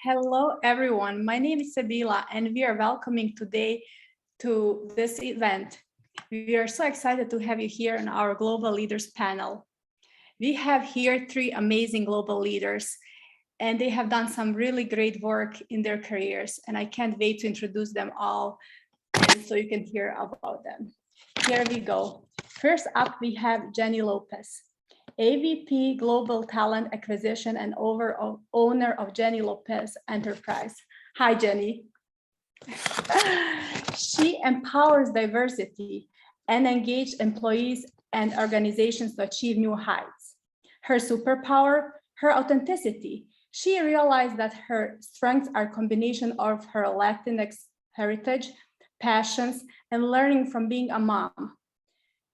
Hello, everyone. My name is Sabila, and we are welcoming today to this event. We are so excited to have you here in our Global Leaders panel. We have here 3 amazing global leaders, and they have done some really great work in their careers, and I can't wait to introduce them all so you can hear about them. Here we go. First up, we have Jennie Lopez, AVP Global Talent Acquisition and owner of Jennie Lopez Enterprise. Hi, Jennie. She empowers diversity and engaged employees and organizations to achieve new heights. Her superpower, her authenticity. She realized that her strengths are a combination of her Latinx heritage, passions, and learning from being a mom.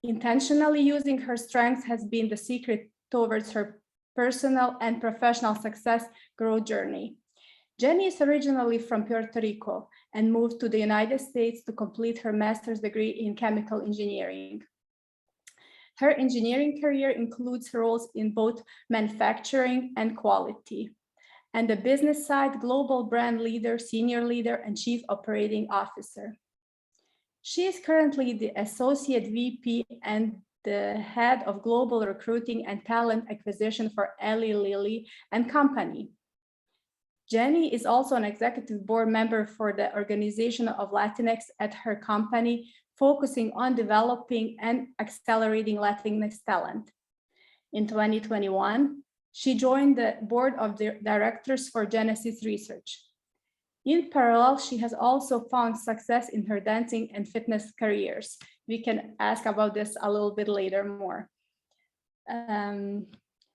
Intentionally using her strengths has been the secret towards her personal and professional success growth journey. Jennie is originally from Puerto Rico and moved to the United States to complete her master's degree in chemical engineering. Her engineering career includes roles in both manufacturing and quality. And the business side, global brand leader, senior leader, and chief operating officer. She is currently the Associate VP and the Head of Global Recruiting and Talent Acquisition for Eli Lilly and Company. Jennie is also an executive board member for the Organization of Latinx at her company, focusing on developing and accelerating Latinx talent. In 2021, she joined the board of directors for Genesis Research. In parallel, she has also found success in her dancing and fitness careers. We can ask about this a little bit later more.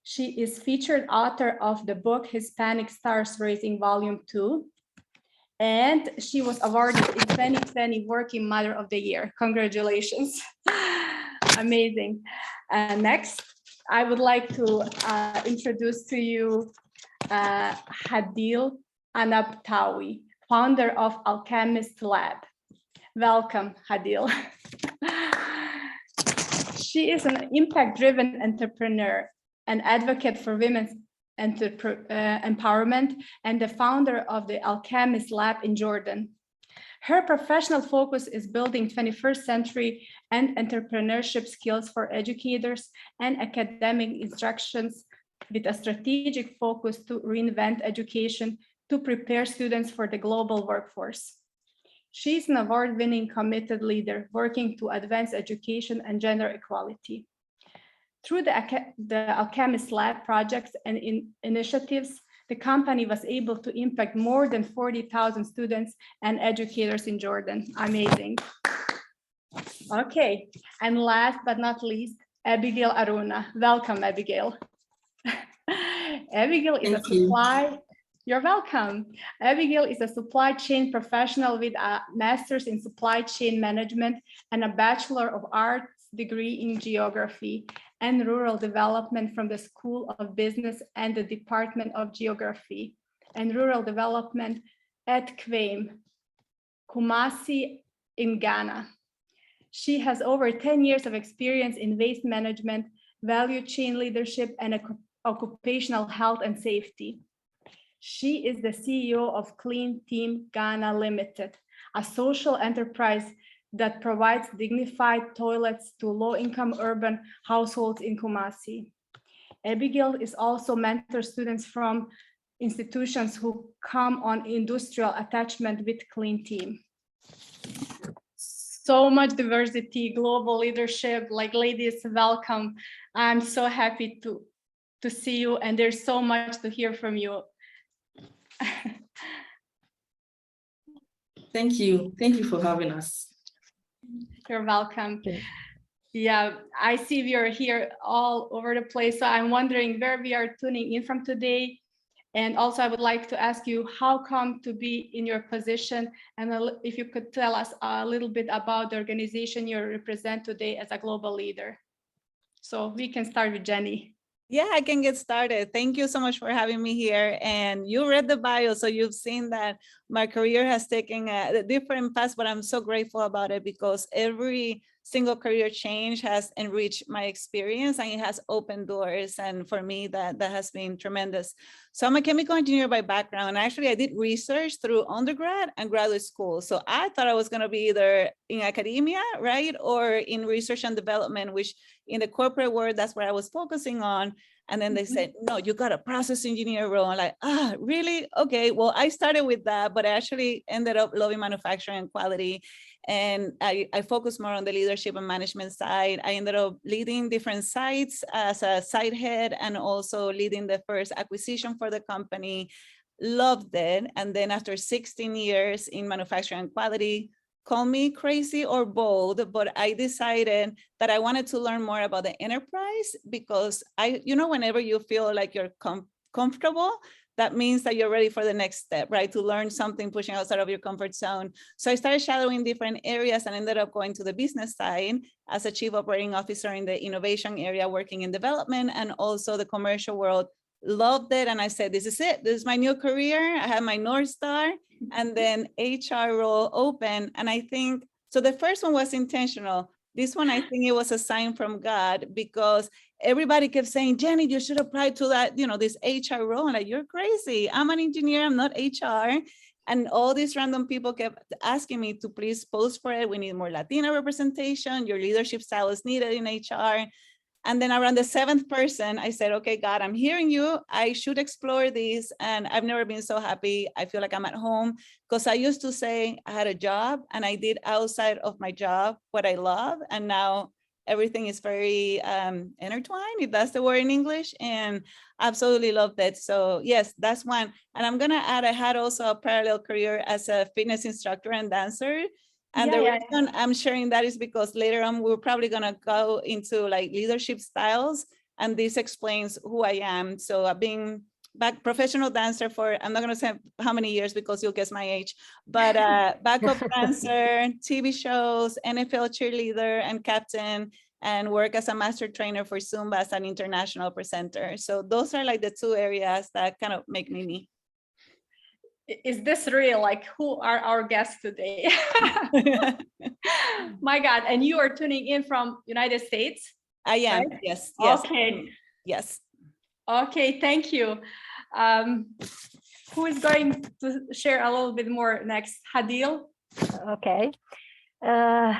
She is featured author of the book Hispanic Stars Raising Volume 2, and she was awarded in 2020 Working Mother of the Year. Congratulations. Amazing. Next, I would like to introduce to you Hadeel Anabtawi, founder of Alchemist Lab. Welcome, Hadeel. She is an impact-driven entrepreneur, an advocate for women's empowerment, and the founder of the Alchemist Lab in Jordan. Her professional focus is building 21st century and entrepreneurship skills for educators and academic instructions with a strategic focus to reinvent education to prepare students for the global workforce. She's an award-winning committed leader working to advance education and gender equality. Through the Alchemist Lab projects and initiatives, the company was able to impact more than 40,000 students and educators in Jordan. Amazing. Okay, and last but not least, Abigail Aruna. Welcome, Abigail. Abigail is You're welcome. Abigail is a supply chain professional with a master's in supply chain management and a Bachelor of Arts degree in geography and rural development from the School of Business and the Department of Geography and Rural Development at QUAM, Kumasi in Ghana. She has over 10 years of experience in waste management, value chain leadership, and occupational health and safety. She is the CEO of Clean Team Ghana Limited, a social enterprise that provides dignified toilets to low-income urban households in Kumasi. Abigail is also mentors students from institutions who come on industrial attachment with Clean Team. So much diversity, global leadership, like ladies, welcome. I'm so happy to see you, and there's so much to hear from you. Thank you. Thank you for having us. You're welcome. Yeah, I see we are here all over the place. So I'm wondering where we are tuning in from today. And also I would like to ask you how come to be in your position, and if you could tell us a little bit about the organization you represent today as a global leader. So we can start with Jennie. Yeah, I can get started. Thank you so much for having me here. And you read the bio, so you've seen that my career has taken a different path, but I'm so grateful about it because every single career change has enriched my experience and it has opened doors. And for me, that has been tremendous. So I'm a chemical engineer by background. Actually, I did research through undergrad and graduate school. So I thought I was going to be either in academia, right, or in research and development, which in the corporate world, that's where I was focusing on. And then they said, no, you got a process engineer role. I'm like, really? Okay, well, I started with that, but I actually ended up loving manufacturing and quality. And I focused more on the leadership and management side. I ended up leading different sites as a site head and also leading the first acquisition for the company. Loved it. And then after 16 years in manufacturing and quality, call me crazy or bold, but I decided that I wanted to learn more about the enterprise because whenever you feel like you're comfortable, that means that you're ready for the next step, right? To learn something, pushing outside of your comfort zone. So I started shadowing different areas and ended up going to the business side as a chief operating officer in the innovation area, working in development and also the commercial world. Loved it. And I said, this is it. This is my new career. I have my North Star. And then HR role open. And I think, so the first one was intentional. This one, I think it was a sign from God because everybody kept saying, Jennie, you should apply to that, this HR role. And like, you're crazy. I'm an engineer. I'm not HR. And all these random people kept asking me to please post for it. We need more Latina representation. Your leadership style is needed in HR. And then around the 7th person, I said, okay, God, I'm hearing you. I should explore this. And I've never been so happy. I feel like I'm at home because I used to say I had a job and I did outside of my job what I love. And now everything is very intertwined, if that's the word in English. And absolutely loved it. So yes, that's one. And I'm going to add, I had also a parallel career as a fitness instructor and dancer. And the reason I'm sharing that is because later on, we're probably going to go into like leadership styles. And this explains who I am. So I've been back professional dancer for, I'm not going to say how many years because you'll guess my age, but backup dancer, TV shows, NFL cheerleader and captain, and work as a master trainer for Zumba as an international presenter. So those are like the two areas that kind of make me me. Is this real? Like, who are our guests today? My God. And you are tuning in from United States? I am, right? Yes. Okay. Yes. Okay, thank you. Who is going to share a little bit more next? Hadeel? Okay.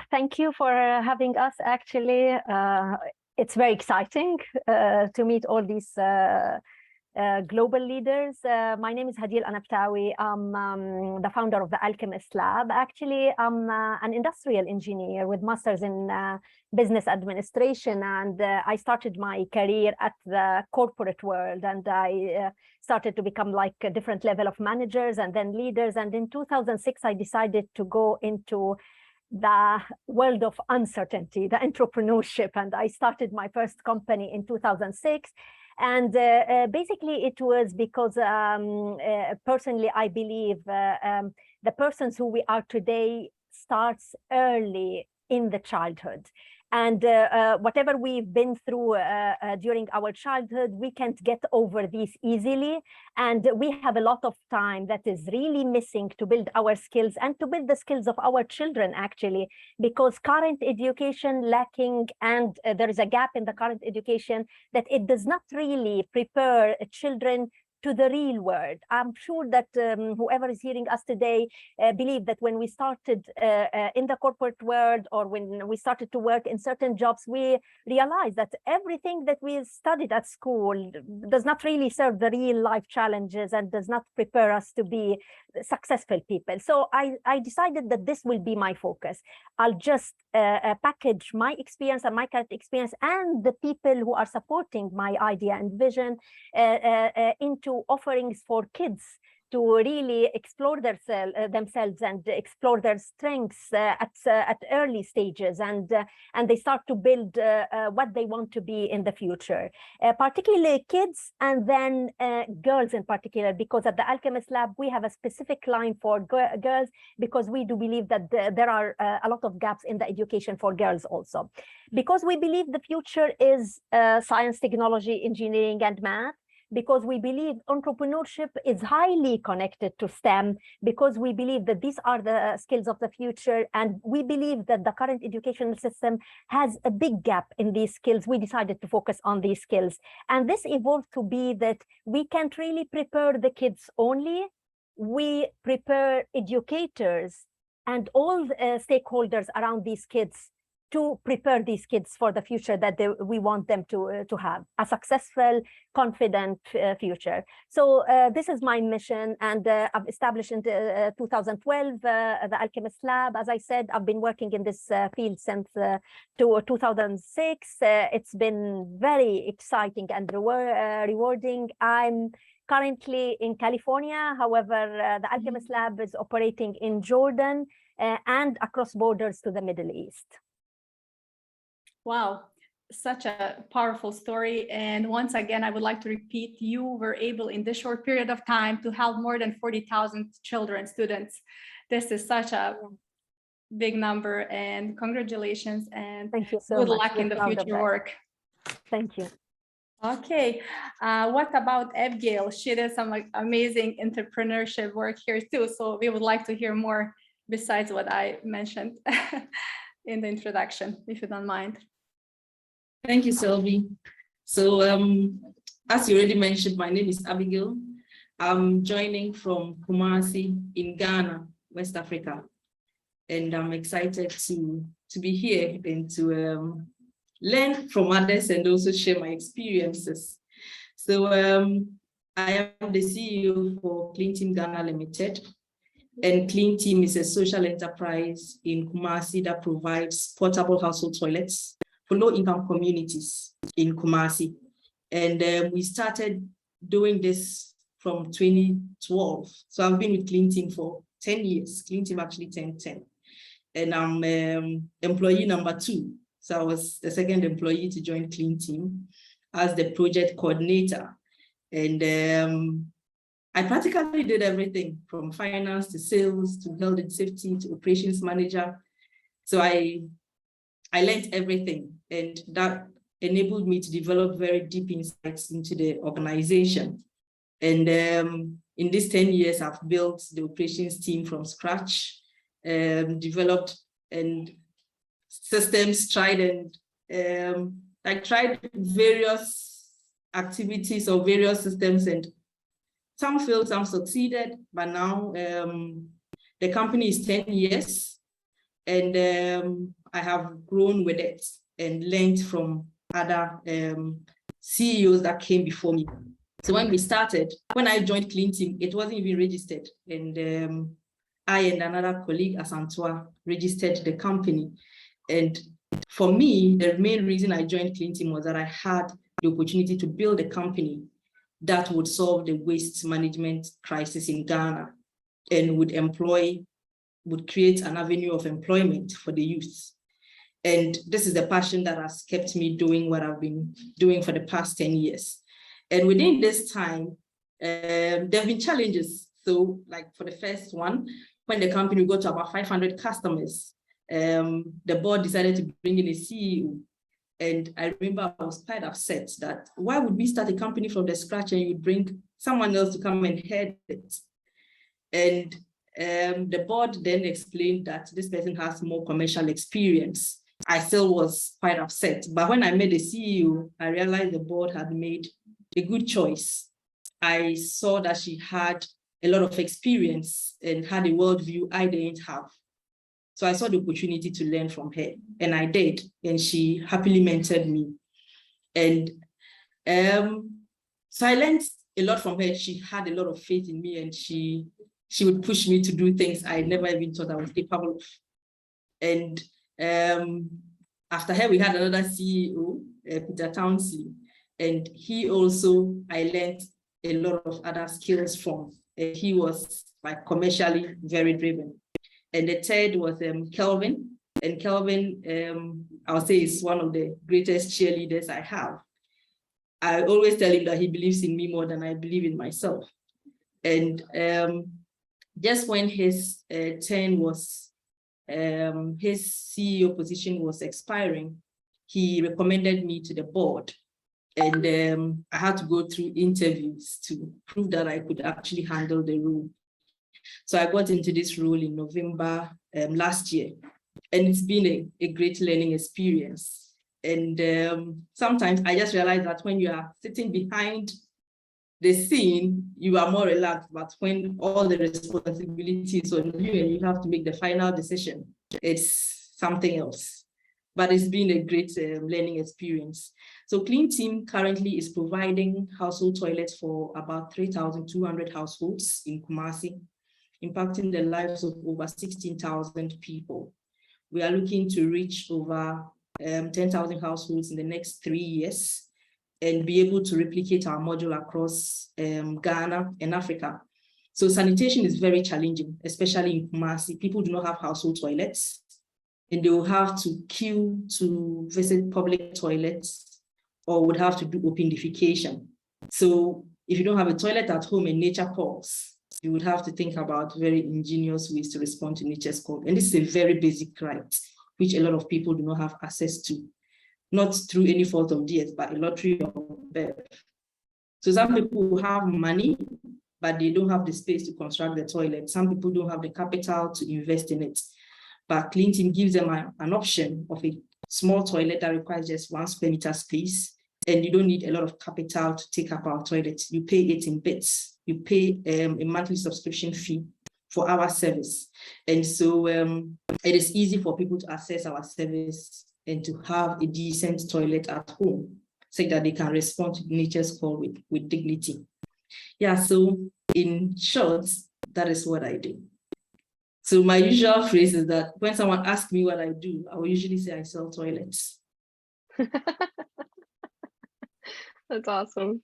Thank you for having us. Actually, it's very exciting to meet all these global leaders. My name is Hadeel Anabtawi. I'm the founder of the Alchemist Lab. Actually, I'm an industrial engineer with masters in business administration, and I started my career at the corporate world, and I started to become like a different level of managers and then leaders. And in 2006, I decided to go into the world of uncertainty, the entrepreneurship, and I started my first company in 2006. And basically, it was because personally, I believe the persons who we are today starts early in the childhood. And whatever we've been through during our childhood, we can't get over these easily. And we have a lot of time that is really missing to build our skills and to build the skills of our children, actually, because current education lacking, and there is a gap in the current education that it does not really prepare children to the real world. I'm sure that whoever is hearing us today believe that when we started in the corporate world, or when we started to work in certain jobs, we realized that everything that we studied at school does not really serve the real life challenges and does not prepare us to be successful people. So I decided that this will be my focus. I'll just package my experience and my current experience and the people who are supporting my idea and vision into offerings for kids to really explore themselves and explore their strengths at early stages, and they start to build what they want to be in the future, particularly kids, and then girls in particular, because at the Alchemist Lab we have a specific line for girls, because we do believe that there are a lot of gaps in the education for girls also, because we believe the future is science, technology, engineering, and math. because we believe entrepreneurship is highly connected to STEM, because we believe that these are the skills of the future. And we believe that the current educational system has a big gap in these skills. We decided to focus on these skills. And this evolved to be that we can't really prepare the kids only. We prepare educators and all stakeholders around these kids to prepare these kids for the future that we want them to have, a successful, confident future. So this is my mission, and I've established in 2012 the Alchemist Lab. As I said, I've been working in this field since 2006. It's been very exciting and rewarding. I'm currently in California. However, the Alchemist Lab is operating in Jordan and across borders to the Middle East. Wow, such a powerful story. And once again, I would like to repeat, you were able in this short period of time to help more than 40,000 children, students. This is such a big number, and congratulations, and thank you so good much. luck in the future work. Thank you. Okay, what about Abigail? She did some amazing entrepreneurship work here too. So we would like to hear more besides what I mentioned in the introduction, if you don't mind. Thank you, Sylvie. So as you already mentioned, my name is Abigail. I'm joining from Kumasi in Ghana, West Africa. And I'm excited to be here and to learn from others and also share my experiences. So I am the CEO for Clean Team Ghana Limited. And Clean Team is a social enterprise in Kumasi that provides portable household toilets for low-income communities in Kumasi. And we started doing this from 2012. So I've been with Clean Team for 10 years. Clean Team actually 10. And I'm employee number 2. So I was the second employee to join Clean Team as the project coordinator. And I practically did everything from finance to sales to health and safety to operations manager. So I learned everything, and that enabled me to develop very deep insights into the organization. And in these 10 years, I've built the operations team from scratch, developed and systems, tried various activities or various systems, and some failed, some succeeded, but now the company is 10 years, and I have grown with it and learned from other CEOs that came before me. So when I joined Clean Team, it wasn't even registered. And I and another colleague, Asantua, registered the company. And for me, the main reason I joined Clean Team was that I had the opportunity to build a company that would solve the waste management crisis in Ghana and would create an avenue of employment for the youth. And this is the passion that has kept me doing what I've been doing for the past 10 years. And within this time, there have been challenges. So like for the first one, when the company got to about 500 customers, the board decided to bring in a CEO. And I remember I was quite upset that why would we start a company from the scratch and you'd bring someone else to come and head it? And the board then explained that this person has more commercial experience. I still was quite upset. But when I met the CEO, I realized the board had made a good choice. I saw that she had a lot of experience and had a worldview I didn't have. So I saw the opportunity to learn from her, and I did, and she happily mentored me. And so I learned a lot from her. She had a lot of faith in me, and she would push me to do things I never even thought I was capable of. And after her, we had another CEO, Peter Townsend, and he also, I learned a lot of other skills from. He was like commercially very driven. And the third was Kelvin. And Kelvin, I'll say, is one of the greatest cheerleaders I have. I always tell him that he believes in me more than I believe in myself. And just when his turn was, his CEO position was expiring, he recommended me to the board. And I had to go through interviews to prove that I could actually handle the role. So I got into this role in November last year, and it's been a great learning experience. And sometimes I just realized that when you are sitting behind the scene, you are more relaxed, but when all the responsibilities on you and you have to make the final decision, it's something else. But it's been a great learning experience. So Clean Team currently is providing household toilets for about 3,200 households in Kumasi, impacting the lives of over 16,000 people. We are looking to reach over 10,000 households in the next 3 years and be able to replicate our module across Ghana and Africa. So sanitation is very challenging, especially in Kumasi. People do not have household toilets, and they will have to queue to visit public toilets or would have to do open defecation. So if you don't have a toilet at home and nature calls, you would have to think about very ingenious ways to respond to nature's call. And this is a very basic right, which a lot of people do not have access to, not through any fault of theirs, but a lottery or birth. So some people have money, but they don't have the space to construct the toilet. Some people don't have the capital to invest in it. But Clean Team gives them an option of a small toilet that requires just 1 square meter space, and you don't need a lot of capital to take up our toilet. You pay it in bits. You pay a monthly subscription fee for our service. And so it is easy for people to access our service and to have a decent toilet at home so that they can respond to nature's call with dignity. Yeah, so in short, that is what I do. So my usual phrase is that when someone asks me what I do, I will usually say I sell toilets. That's awesome.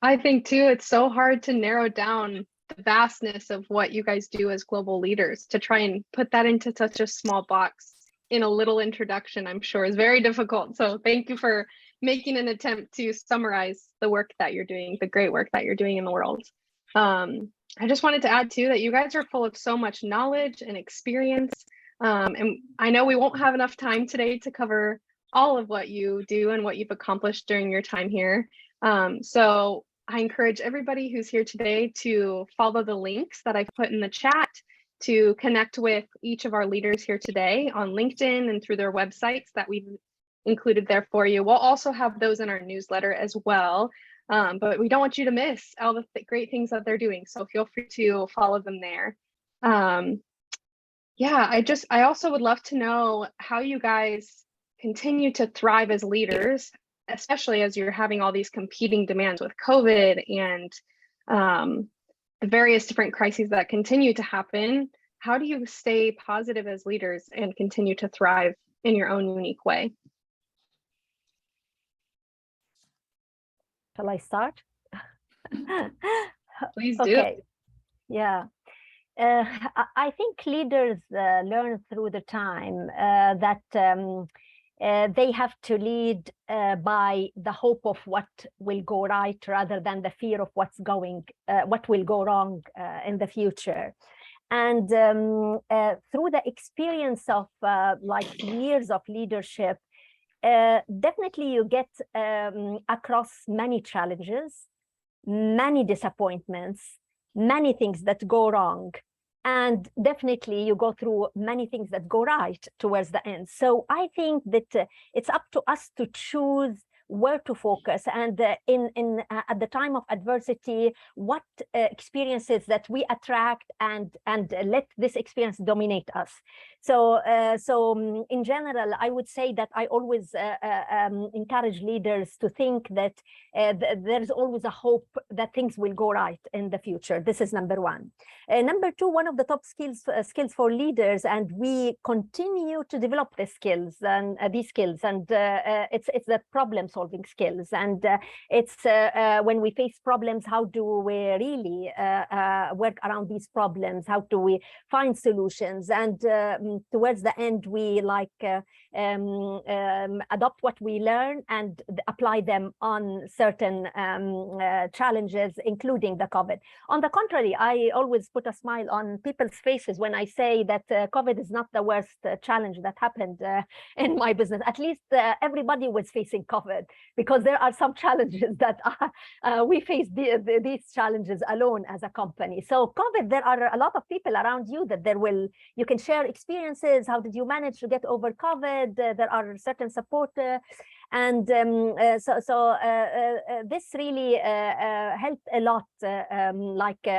I think too, it's so hard to narrow down the vastness of what you guys do as global leaders. To try and put that into such a small box in a little introduction, I'm sure is very difficult. So thank you for making an attempt to summarize the work that you're doing, the great work that you're doing in the world. I just wanted to add too that you guys are full of so much knowledge and experience. And I know we won't have enough time today to cover all of what you do and what you've accomplished during your time here. So I encourage everybody who's here today to follow the links that I've put in the chat to connect with each of our leaders here today on LinkedIn and through their websites that we've included there for you. We'll also have those in our newsletter as well. But we don't want you to miss all the great things that they're doing. So feel free to follow them there. Yeah, I also would love to know how you guys continue to thrive as leaders, especially as you're having all these competing demands with COVID and the various different crises that continue to happen. How do you stay positive as leaders and continue to thrive in your own unique way? Shall I start? Please do. Okay. Yeah. I think leaders learn through the time that they have to lead by the hope of what will go right rather than the fear of what will go wrong in the future. And through the experience of like years of leadership, definitely you get across many challenges, many disappointments, many things that go wrong, and definitely you go through many things that go right towards the end. So I think that it's up to us to choose where to focus, and at the time of adversity, what experiences that we attract and let this experience dominate us. So in general, I would say that I always encourage leaders to think that there's always a hope that things will go right in the future. This is number one. Number two, one of the top skills for leaders, and we continue to develop these skills, and it's the problem-solving skills, and it's when we face problems, how do we really work around these problems? How do we find solutions? And towards the end, we adopt what we learn and apply them on certain challenges, including the COVID. On the contrary, I always put a smile on people's faces when I say that COVID is not the worst challenge that happened in my business. At least everybody was facing COVID, because there are some challenges that we face these challenges alone as a company. So COVID, there are a lot of people around you that you can share experiences. How did you manage to get over COVID? There are certain support, and this really helped a lot,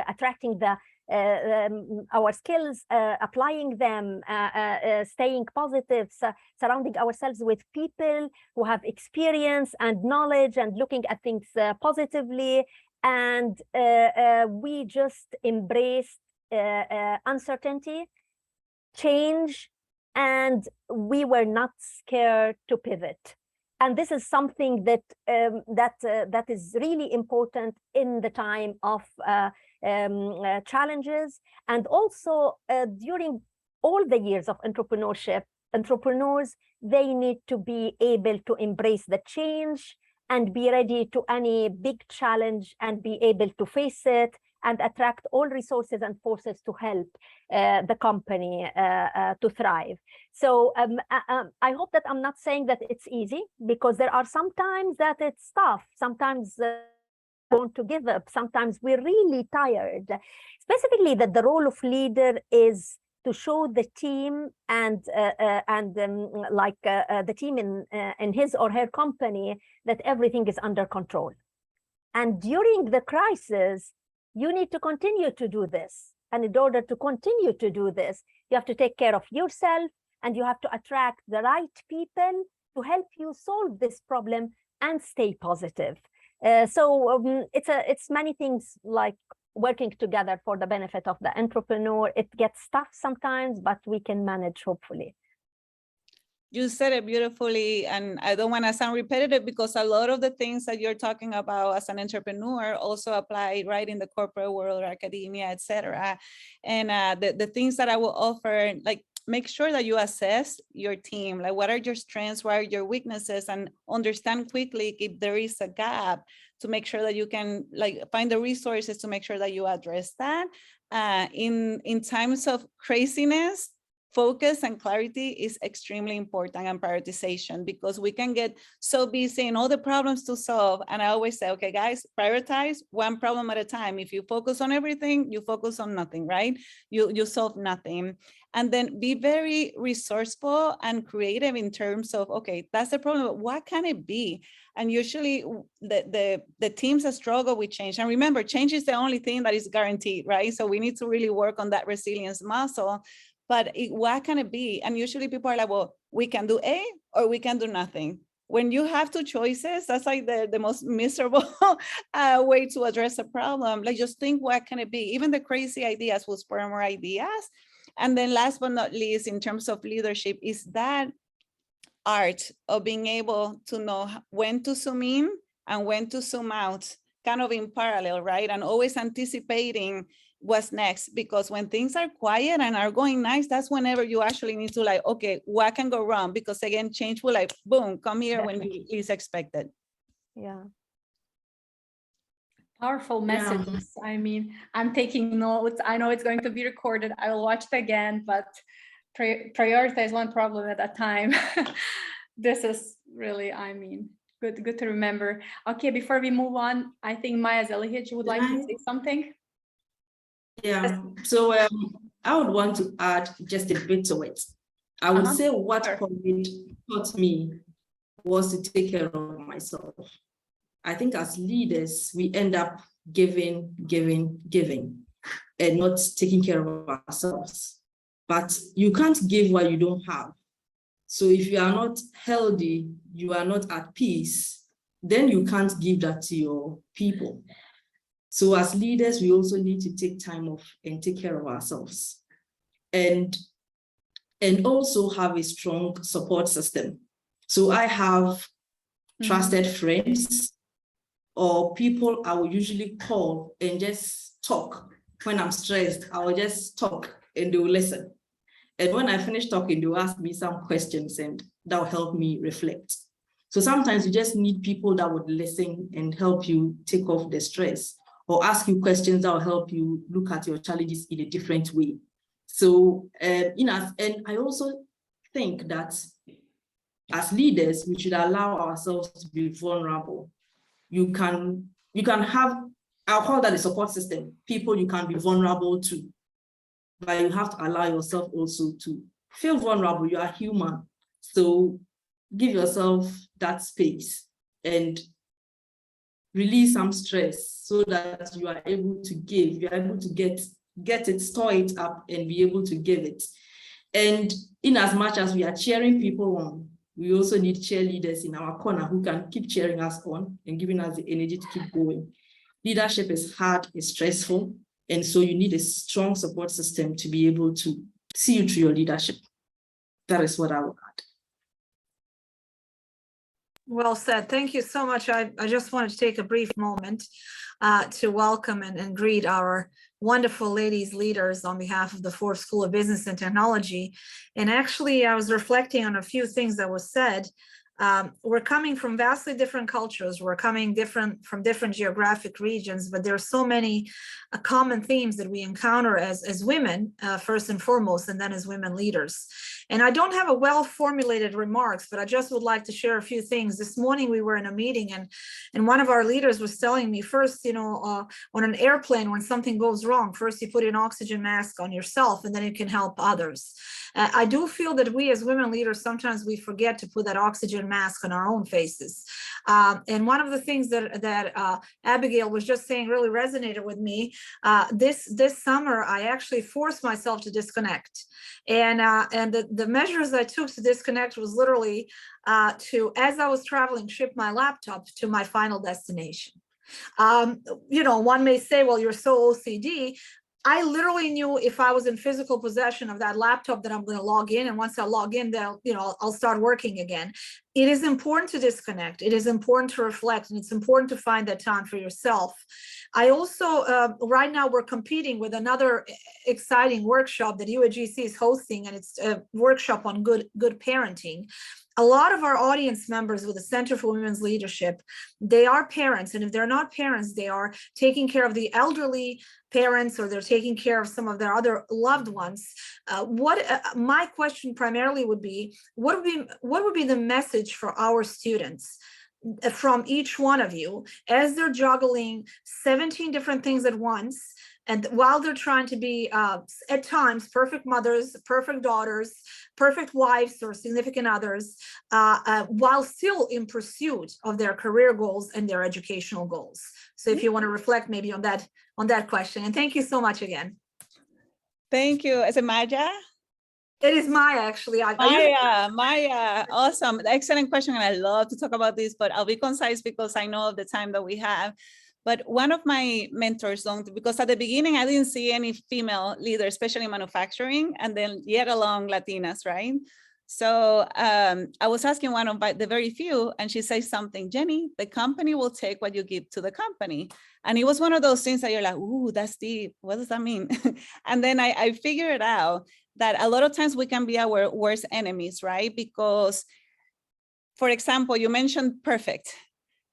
attracting our skills, applying them, staying positive, surrounding ourselves with people who have experience and knowledge, and looking at things positively. And we just embraced uncertainty, change, and we were not scared to pivot. And this is something that is really important in the time of challenges. And also during all the years of entrepreneurship, entrepreneurs, they need to be able to embrace the change and be ready to any big challenge and be able to face it and attract all resources and forces to help the company to thrive. So I hope that I'm not saying that it's easy, because there are sometimes that it's tough. Sometimes want to give up. Sometimes we're really tired. Specifically, that the role of leader is to show the team and the team in his or her company that everything is under control. And during the crisis, you need to continue to do this. And in order to continue to do this, you have to take care of yourself, and you have to attract the right people to help you solve this problem and stay positive. It's many things, like working together for the benefit of the entrepreneur. It gets tough sometimes, but we can manage, hopefully. You said it beautifully, and I don't want to sound repetitive, because a lot of the things that you're talking about as an entrepreneur also apply right in the corporate world or academia, etc. And the things that I will offer, like, make sure that you assess your team, like what are your strengths, what are your weaknesses, and understand quickly if there is a gap, to make sure that you can find the resources to make sure that you address that. In times of craziness, focus and clarity is extremely important, and prioritization, because we can get so busy in all the problems to solve. And I always say, okay, guys, prioritize one problem at a time. If you focus on everything, you focus on nothing, right? You solve nothing. And then be very resourceful and creative in terms of, okay, that's the problem, but what can it be? And usually the teams that struggle with change, and remember, change is the only thing that is guaranteed, right? So we need to really work on that resilience muscle. But what can it be? And usually people are like, well, we can do A or we can do nothing. When you have two choices, that's like the most miserable way to address a problem. Like, just think, what can it be? Even the crazy ideas will spur more ideas. And then last but not least, in terms of leadership, is that art of being able to know when to zoom in and when to zoom out, kind of in parallel, right? And always anticipating what's next, because when things are quiet and are going nice, that's whenever you actually need to okay, what can go wrong? Because again, change will boom, come here when you least expect it. Yeah. Powerful messages. Yeah. I mean, I'm taking notes. I know it's going to be recorded. I will watch it again, but prioritize one problem at a time. This is really, I mean, good to remember. Okay, before we move on, I think Maya Zelihich would like to say something. Yeah, so I would want to add just a bit to it. I would say what COVID taught me was to take care of myself. I think as leaders, we end up giving, and not taking care of ourselves. But you can't give what you don't have. So if you are not healthy, you are not at peace, then you can't give that to your people. So as leaders, we also need to take time off and take care of ourselves, and also have a strong support system. So I have trusted friends or people I will usually call and just talk. When I'm stressed, I will just talk and they will listen. And when I finish talking, they will ask me some questions and that will help me reflect. So sometimes you just need people that would listen and help you take off the stress, or ask you questions that will help you look at your challenges in a different way. So, and I also think that as leaders, we should allow ourselves to be vulnerable. You can have, I'll call that a support system, people you can be vulnerable to, but you have to allow yourself also to feel vulnerable. You are human. So give yourself that space and release some stress so that you are able to give, you are able to get it, store it up and be able to give it. And in as much as we are cheering people on, we also need cheerleaders in our corner who can keep cheering us on and giving us the energy to keep going. Leadership is hard, it's stressful, and so you need a strong support system to be able to see you through your leadership. That is what I would add. Well said. Thank you so much. I just wanted to take a brief moment to welcome and greet our wonderful ladies leaders on behalf of the Forbes School of Business and Technology. And actually, I was reflecting on a few things that was said. We're coming from vastly different cultures. We're coming from different geographic regions, but there are so many common themes that we encounter as women, first and foremost, and then as women leaders. And I don't have a well-formulated remarks, but I just would like to share a few things. This morning we were in a meeting and one of our leaders was telling me first, on an airplane, when something goes wrong, first you put an oxygen mask on yourself and then you can help others. I do feel that we as women leaders, sometimes we forget to put that oxygen mask on our own faces. And one of the things that Abigail was just saying really resonated with me. This summer, I actually forced myself to disconnect. And the measures I took to disconnect was literally as I was traveling, ship my laptop to my final destination. One may say, well, you're so OCD. I literally knew if I was in physical possession of that laptop that I'm going to log in, and once I log in, I'll start working again. It is important to disconnect. It is important to reflect, and it's important to find that time for yourself. I also, right now we're competing with another exciting workshop that UAGC is hosting, and it's a workshop on good parenting. A lot of our audience members with the Center for Women's Leadership, they are parents. And if they're not parents, they are taking care of the elderly parents, or they're taking care of some of their other loved ones. My question primarily would be, what would be the message for our students from each one of you as they're juggling 17 different things at once? And while they're trying to be, at times, perfect mothers, perfect daughters, perfect wives or significant others, while still in pursuit of their career goals and their educational goals. So if you want to reflect maybe on that question. And thank you so much again. Thank you. Is it Maya? It is Maya, actually. Maya, awesome. Excellent question. And I love to talk about this, but I'll be concise because I know of the time that we have. But one of my mentors, because at the beginning, I didn't see any female leaders, especially in manufacturing, and then yet along Latinas, right? So I was asking one of the very few, and she says something, Jenny, the company will take what you give to the company. And it was one of those things that you're like, ooh, that's deep. What does that mean? And then I figured out that a lot of times we can be our worst enemies, right? Because, for example, you mentioned perfect.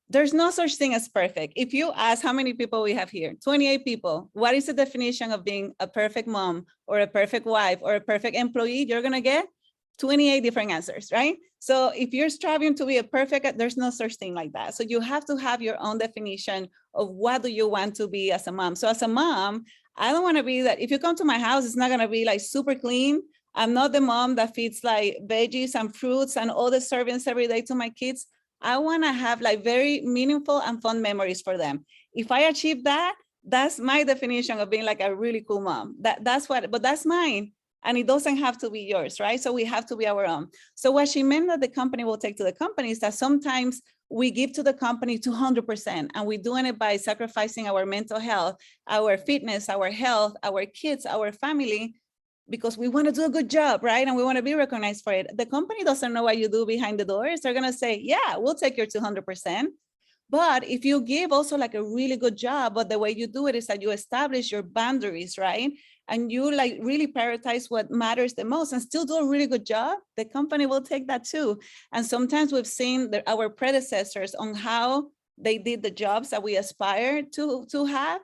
There's no such thing as perfect. If you ask how many people we have here, 28 people, what is the definition of being a perfect mom or a perfect wife or a perfect employee? You're gonna get 28 different answers, right? So if you're striving to be a perfect, there's no such thing like that. So you have to have your own definition of what do you want to be as a mom. So as a mom, I don't wanna be that, if you come to my house, it's not gonna be like super clean. I'm not the mom that feeds like veggies and fruits and all the servings every day to my kids. I want to have like very meaningful and fun memories for them. If I achieve that, that's my definition of being like a really cool mom. But that's mine. And it doesn't have to be yours, right? So we have to be our own. So what she meant that the company will take to the company is that sometimes we give to the company 200%, and we're doing it by sacrificing our mental health, our fitness, our health, our kids, our family, because we want to do a good job, right? And we want to be recognized for it. The company doesn't know what you do behind the doors. They're going to say, yeah, we'll take your 200%. But if you give also like a really good job, but the way you do it is that you establish your boundaries, right? and you like really prioritize what matters the most and still do a really good job, the company will take that too. And sometimes we've seen our predecessors on how they did the jobs that we aspire to have.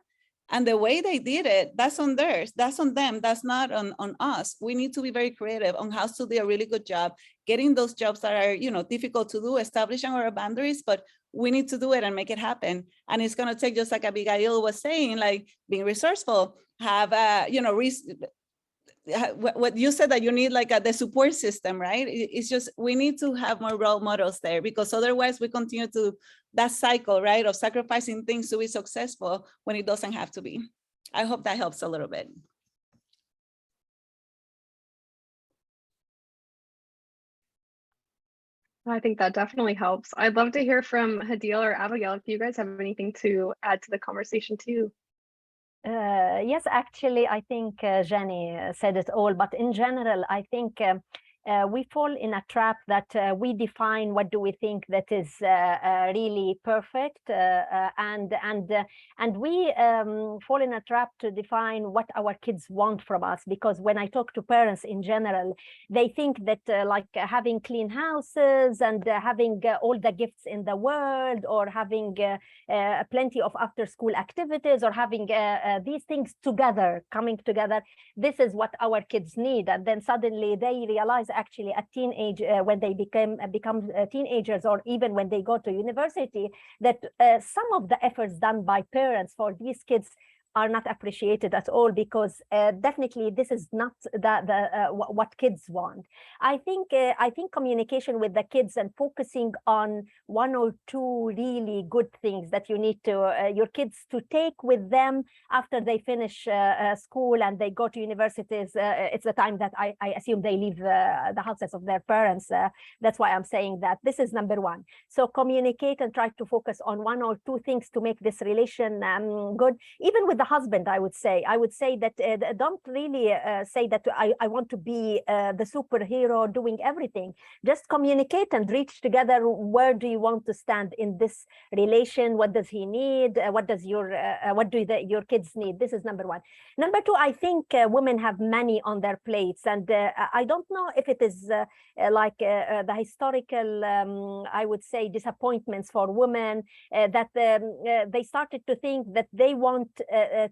And the way they did it, that's on theirs, that's on them, that's not on us. We need to be very creative on how to do a really good job, getting those jobs that are, difficult to do, establishing our boundaries, but we need to do it and make it happen. And it's gonna take, just like Abigail was saying, like being resourceful, have, what you said, that you need like the support system, right? It's just, we need to have more role models there, because otherwise we continue to that cycle, right, of sacrificing things to be successful when it doesn't have to be. I hope that helps a little bit. I think that definitely helps. I'd love to hear from Hadeel or Abigail if you guys have anything to add to the conversation too. Yes, actually, I think Jennie said it all, but in general, I think we fall in a trap that we define what do we think that is really perfect, and we fall in a trap to define what our kids want from us. Because when I talk to parents in general, they think that like having clean houses and having all the gifts in the world, or having plenty of after-school activities, or having these things together, coming together, this is what our kids need. And then suddenly they realize, actually at teenage, when they become teenagers, or even when they go to university, that some of the efforts done by parents for these kids are not appreciated at all, because definitely this is not what kids want. I think communication with the kids and focusing on one or two really good things that you need to your kids to take with them after they finish school and they go to universities. It's the time that I assume they leave the houses of their parents. That's why I'm saying that this is number one. So communicate and try to focus on one or two things to make this relation good. Even with the husband, I would say that don't really say that I want to be the superhero doing everything. Just communicate and reach together. Where do you want to stand in this relation? What does he need? What do your kids need? This is number one. Number two, I think women have many on their plates, and I don't know if it is like the historical, I would say, disappointments for women, that they started to think that they want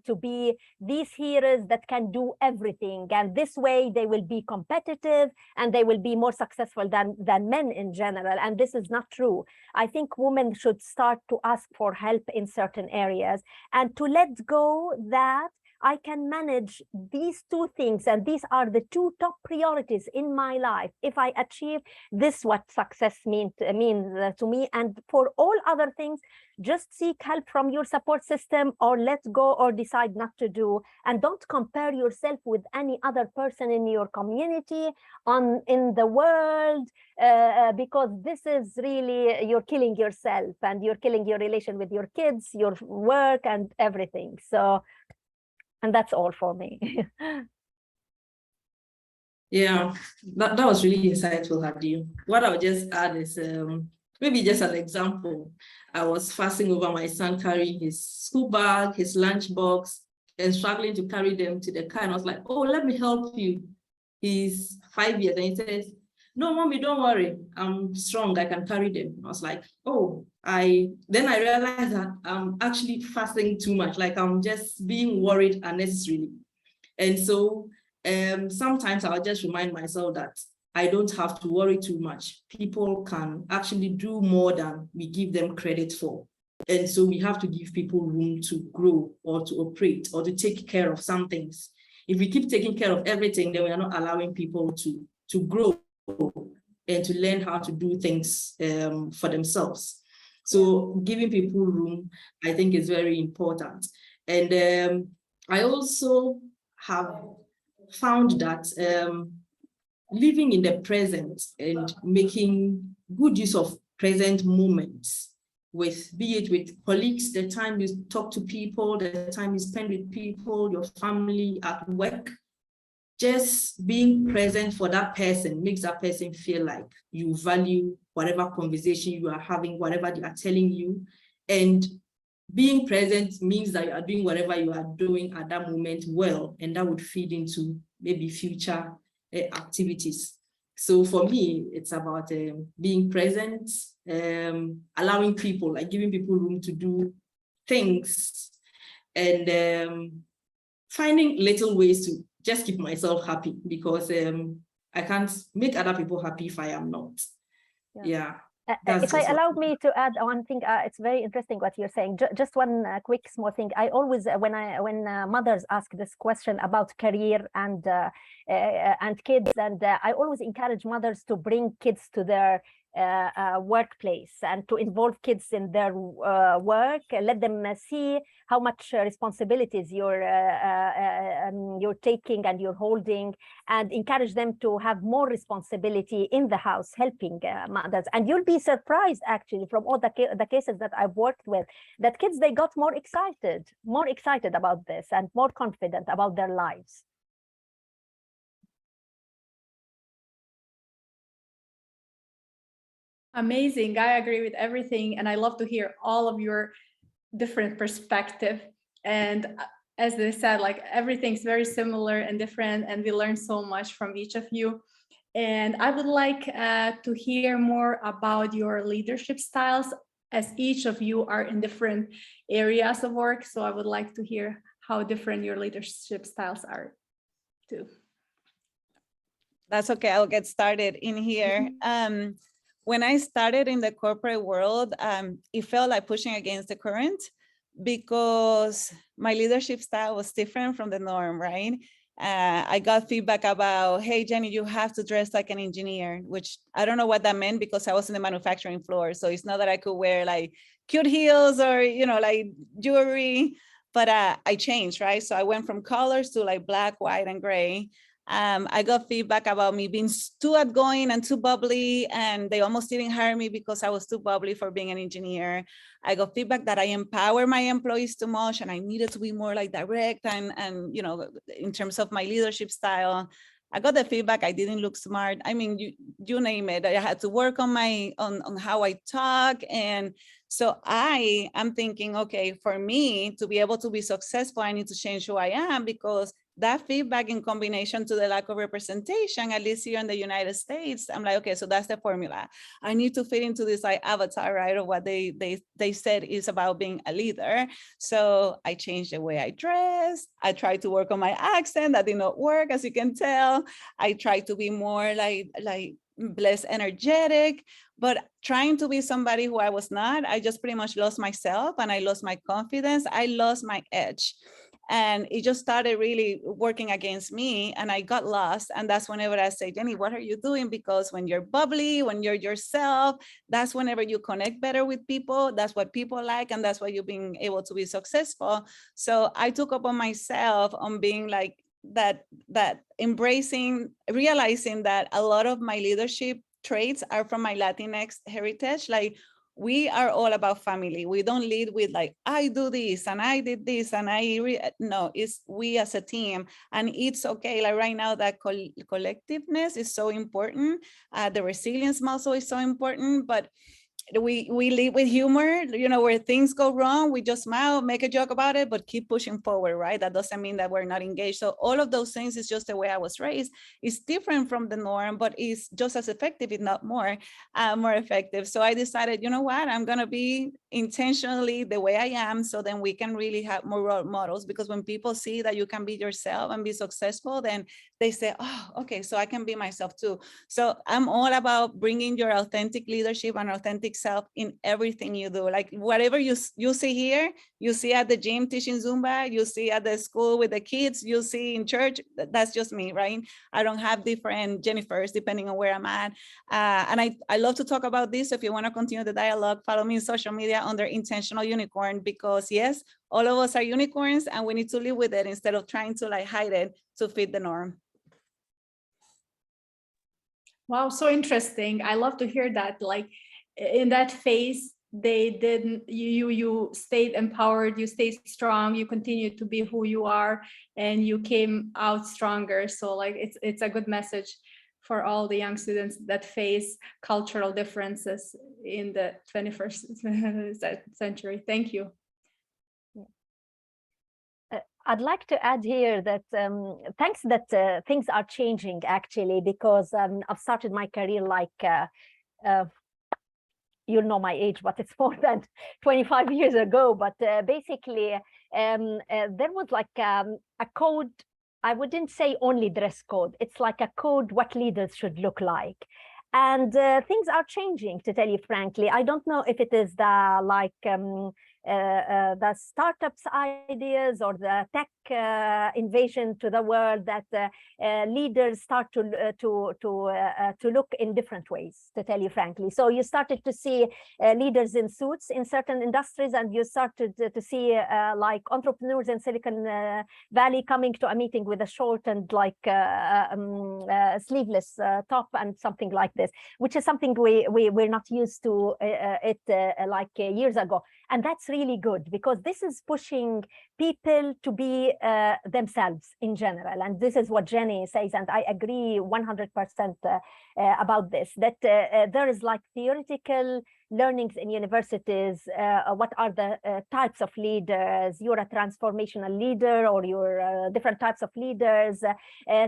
to be these heroes that can do everything, and this way they will be competitive and they will be more successful than men in general. And this is not true. I think women should start to ask for help in certain areas, and to let go that I can manage these two things, and these are the two top priorities in my life. If I achieve this, what success means to me. And for all other things, just seek help from your support system, or let go, or decide not to do. And don't compare yourself with any other person in your community, in the world, because this is really, you're killing yourself, and you're killing your relation with your kids, your work, and everything. So, and that's all for me. Yeah, that was really insightful, Hadeel. What I would just add is maybe just an example. I was fussing over my son carrying his school bag, his lunch box, and struggling to carry them to the car. And I was like, oh, let me help you. He's 5 years. And he says, no, mommy, don't worry. I'm strong. I can carry them. I was like, oh, then I realized that I'm actually fussing too much. Like I'm just being worried unnecessarily. And so sometimes I'll just remind myself that I don't have to worry too much. People can actually do more than we give them credit for. And so we have to give people room to grow, or to operate, or to take care of some things. If we keep taking care of everything, then we are not allowing people to grow and to learn how to do things for themselves. So giving people room, I think, is very important. And I also have found that living in the present and making good use of present moments, be it with colleagues, the time you talk to people, the time you spend with people, your family, at work, just being present for that person makes that person feel like you value whatever conversation you are having, whatever they are telling you. And being present means that you are doing whatever you are doing at that moment well, and that would feed into maybe future activities. So for me, it's about being present, allowing people, like giving people room to do things, and finding little ways to just keep myself happy, because I can't make other people happy if I am not. Yeah. If I allow me to add one thing, it's very interesting what you're saying. Just one quick small thing. I always, when mothers ask this question about career and kids, and I always encourage mothers to bring kids to their workplace and to involve kids in their work. Let them see how much responsibilities you're taking and you're holding, and encourage them to have more responsibility in the house, helping mothers. And you'll be surprised, actually, from all the cases that I've worked with, that kids, they got more excited about this and more confident about their lives. Amazing. I agree with everything. And I love to hear all of your different perspective. And as they said, like everything's very similar and different, and we learn so much from each of you. And I would like to hear more about your leadership styles, as each of you are in different areas of work. So I would like to hear how different your leadership styles are too. That's okay. I'll get started in here. When I started in the corporate world, it felt like pushing against the current, because my leadership style was different from the norm, right? I got feedback about, hey, Jennie, you have to dress like an engineer, which I don't know what that meant, because I was in the manufacturing floor. So it's not that I could wear like cute heels or, like jewelry, but I changed, right? So I went from colors to like black, white, and gray. I got feedback about me being too outgoing and too bubbly, and they almost didn't hire me because I was too bubbly for being an engineer. I got feedback that I empower my employees too much, and I needed to be more like direct and in terms of my leadership style. I got the feedback I didn't look smart. I mean, you name it. I had to work on on how I talk. And so I'm thinking, okay, for me to be able to be successful, I need to change who I am, because that feedback in combination to the lack of representation, at least here in the United States, I'm like, okay, so that's the formula. I need to fit into this like avatar, right, of what they said is about being a leader. So I changed the way I dress. I tried to work on my accent. That did not work, as you can tell. I tried to be more like less energetic, but trying to be somebody who I was not. I just pretty much lost myself, and I lost my confidence. I lost my edge. And it just started really working against me, and I got lost. And that's whenever I say, Jennie, what are you doing? Because when you're bubbly, when you're yourself, that's whenever you connect better with people. That's what people like, and that's why you're being able to be successful. So I took upon myself on being like that embracing, realizing that a lot of my leadership traits are from my Latinx heritage. Like, we are all about family. We don't lead with like, I do this and I did this and no, it's we as a team. And it's okay. Like right now, that collectiveness is so important. The resilience muscle is so important, but we lead with humor, where things go wrong, we just smile, make a joke about it, but keep pushing forward, right? That doesn't mean that we're not engaged. So all of those things is just the way I was raised. It's different from the norm, but it's just as effective, if not more effective. So I decided, you know what, I'm going to be intentionally the way I am, so then we can really have more role models, because when people see that you can be yourself and be successful, then they say, oh, okay, so I can be myself too. So I'm all about bringing your authentic leadership and authentic self in everything you do. Like whatever you see here, you see at the gym teaching Zumba, you see at the school with the kids, you see in church, that's just me, right? I don't have different Jennifers depending on where I'm at. And I love to talk about this. If you want to continue the dialogue, follow me on social media under Intentional Unicorn, because yes, all of us are unicorns and we need to live with it instead of trying to like hide it to fit the norm. Wow, so interesting. I love to hear that. Like in that phase, they didn't, you stayed empowered, you stayed strong, you continued to be who you are, and you came out stronger. So like it's a good message for all the young students that face cultural differences in the 21st century. Thank you. I'd like to add here that thanks that things are changing actually, because I've started my career like, you'll know my age, but it's more than 25 years ago. But basically, there was like a code. I wouldn't say only dress code. It's like a code what leaders should look like. And things are changing, to tell you frankly. I don't know if it is the startups ideas or the tech invasion to the world that leaders start to look in different ways, to tell you frankly. So you started to see leaders in suits in certain industries, and you started to see like entrepreneurs in Silicon Valley coming to a meeting with a short and like sleeveless top and something like this, which is something we're not used to years ago. And that's really good, because this is pushing people to be themselves in general. And this is what Jennie says, and I agree 100% about this, that there is like theoretical learnings in universities. What are the types of leaders? You're a transformational leader, or you're different types of leaders.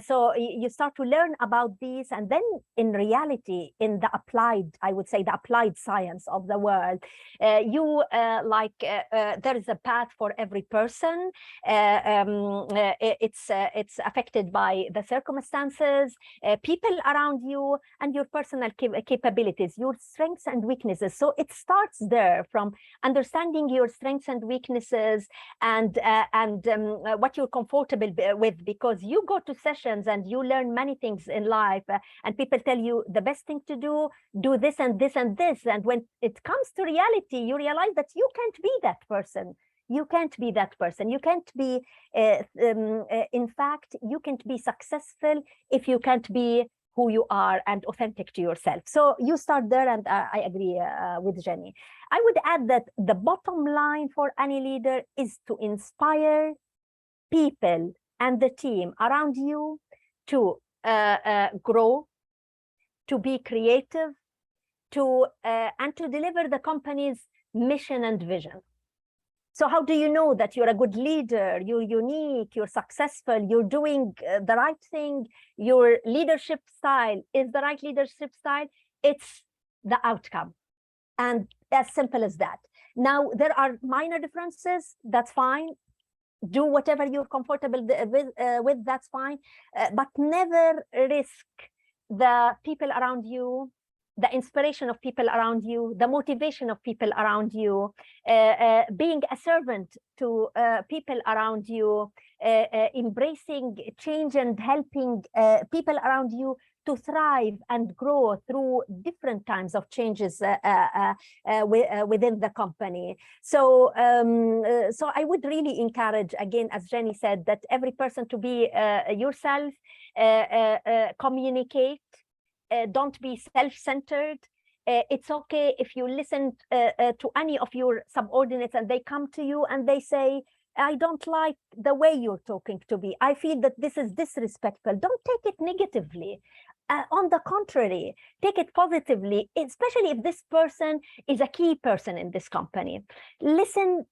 So you start to learn about these, and then in reality, in the applied, I would say the applied science of the world, there is a path for every person. It's affected by the circumstances, people around you, and your personal capabilities, your strengths and weaknesses. So it starts there, from understanding your strengths and weaknesses, and what you're comfortable with, because you go to sessions and you learn many things in life, and people tell you the best thing to do this and this and this. And when it comes to reality, you realize that you can't be that person. You can't be that person. You can't be, in fact, you can't be successful if you can't be who you are and authentic to yourself. So you start there, and I agree with Jennie. I would add that the bottom line for any leader is to inspire people and the team around you to grow, to be creative, and to deliver the company's mission and vision. So how do you know that you're a good leader, you're unique, you're successful, you're doing the right thing, your leadership style is the right leadership style? It's the outcome. And as simple as that. Now, there are minor differences, that's fine. Do whatever you're comfortable with, that's fine. But never risk the people around you, the inspiration of people around you, the motivation of people around you, being a servant to people around you, embracing change and helping people around you to thrive and grow through different kinds of changes within the company. So, so I would really encourage, again, as Jennie said, that every person to be yourself, communicate. Don't be self-centered. It's okay if you listen to any of your subordinates and they come to you and they say, I don't like the way you're talking to me. I feel that this is disrespectful. Don't take it negatively. On the contrary, take it positively, especially if this person is a key person in this company. Listen,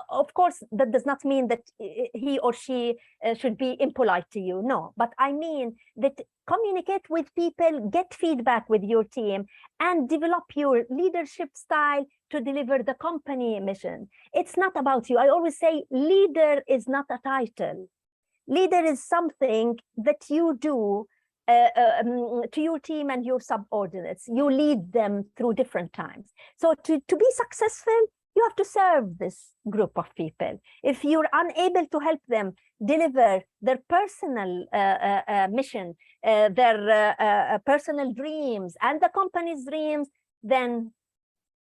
of course, that does not mean that he or she should be impolite to you. No, but I mean that communicate with people, get feedback with your team, and develop your leadership style to deliver the company mission. It's not about you. I always say leader is not a title. Leader is something that you do to your team and your subordinates. You lead them through different times. So to be successful, you have to serve this group of people. If you're unable to help them deliver their personal mission, their personal dreams and the company's dreams, then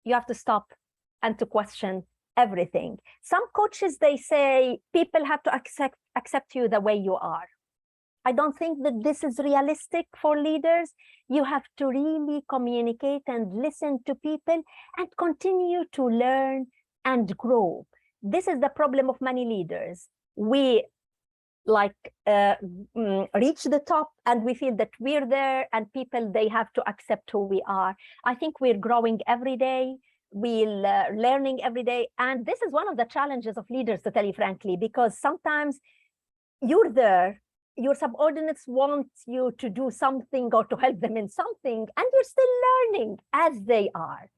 you have to stop and to question everything. Some coaches, they say people have to accept you the way you are. I don't think that this is realistic for leaders. You have to really communicate and listen to people and continue to learn and grow. This is the problem of many leaders. We reach the top and we feel that we're there and people, they have to accept who we are. I think we're growing every day. we're learning every day. And this is one of the challenges of leaders, to tell you frankly, because sometimes you're there, your subordinates want you to do something or to help them in something, and you're still learning as they are.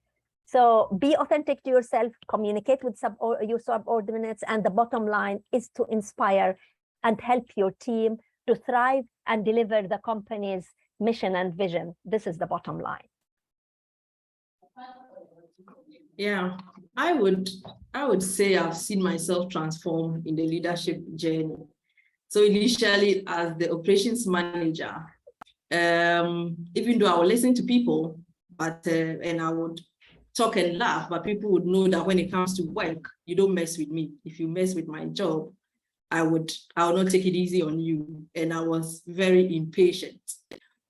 So be authentic to yourself, communicate with your subordinates, and the bottom line is to inspire and help your team to thrive and deliver the company's mission and vision. This is the bottom line. Yeah, I would say I've seen myself transform in the leadership journey. So initially as the operations manager, even though I would listen to people, but and I would talk and laugh, but people would know that when it comes to work, you don't mess with me. If you mess with my job, I will not take it easy on you. And I was very impatient.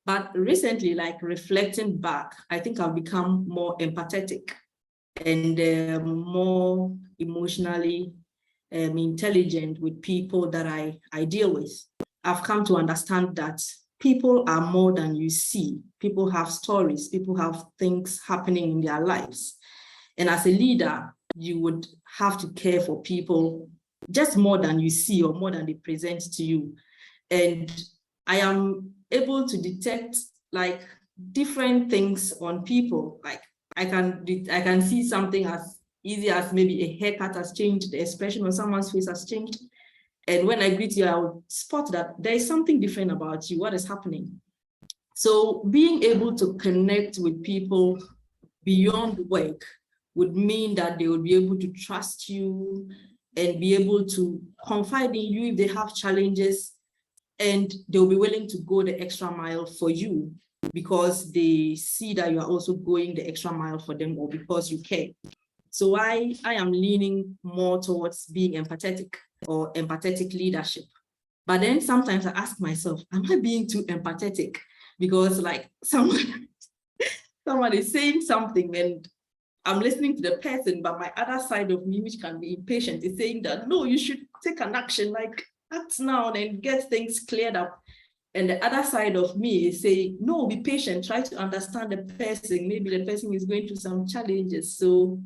But recently, like reflecting back, I think I've become more empathetic and more emotionally intelligent with people that I deal with. I've come to understand that people are more than you see. People have stories, people have things happening in their lives. And as a leader, you would have to care for people just more than you see or more than they present to you. And I am able to detect like different things on people. Like I can see something as easy as maybe a haircut has changed, the expression on someone's face has changed. And when I greet you, I will spot that there is something different about you, what is happening. So being able to connect with people beyond work would mean that they would be able to trust you and be able to confide in you if they have challenges, and they'll be willing to go the extra mile for you because they see that you are also going the extra mile for them or because you care. So I am leaning more towards being empathetic or empathetic leadership. But then sometimes I ask myself, am I being too empathetic? Because like someone is saying something and I'm listening to the person, but my other side of me, which can be impatient, is saying that, no, you should take an action, like act now and get things cleared up. And the other side of me is saying, no, be patient, try to understand the person. Maybe the person is going through some challenges. So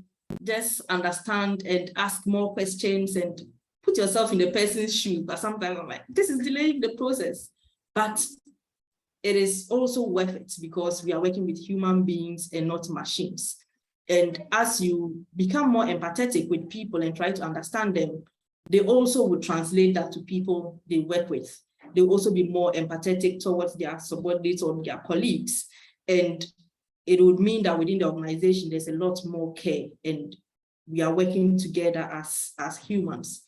just understand and ask more questions and put yourself in the person's shoes. But sometimes I'm like, this is delaying the process. But it is also worth it because we are working with human beings and not machines. And as you become more empathetic with people and try to understand them, they also will translate that to people they work with. They'll also be more empathetic towards their subordinates or their colleagues. And it would mean that within the organization, there's a lot more care and we are working together as humans.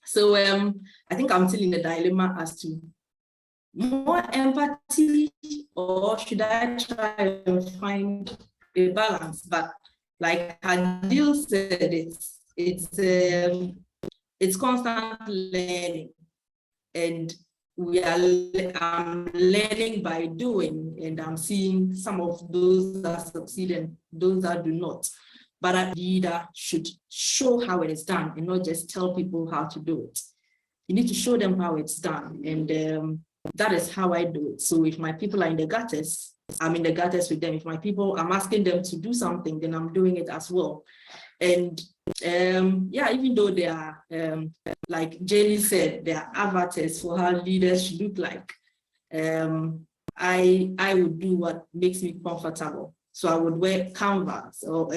So I think I'm still in the dilemma as to more empathy, or should I try and find a balance? But like Hadeel said, it's constant learning, and I'm learning by doing, and I'm seeing some of those that succeed and those that do not. But a leader should show how it is done and not just tell people how to do it. You need to show them how it's done, and that is how I do it. So if my people are in the gutters, I'm in the gutters with them. If my people, I'm asking them to do something, then I'm doing it as well. And yeah, even though they are, like Jennie said, they are avatars for how leaders should look like, I would do what makes me comfortable. So I would wear canvas or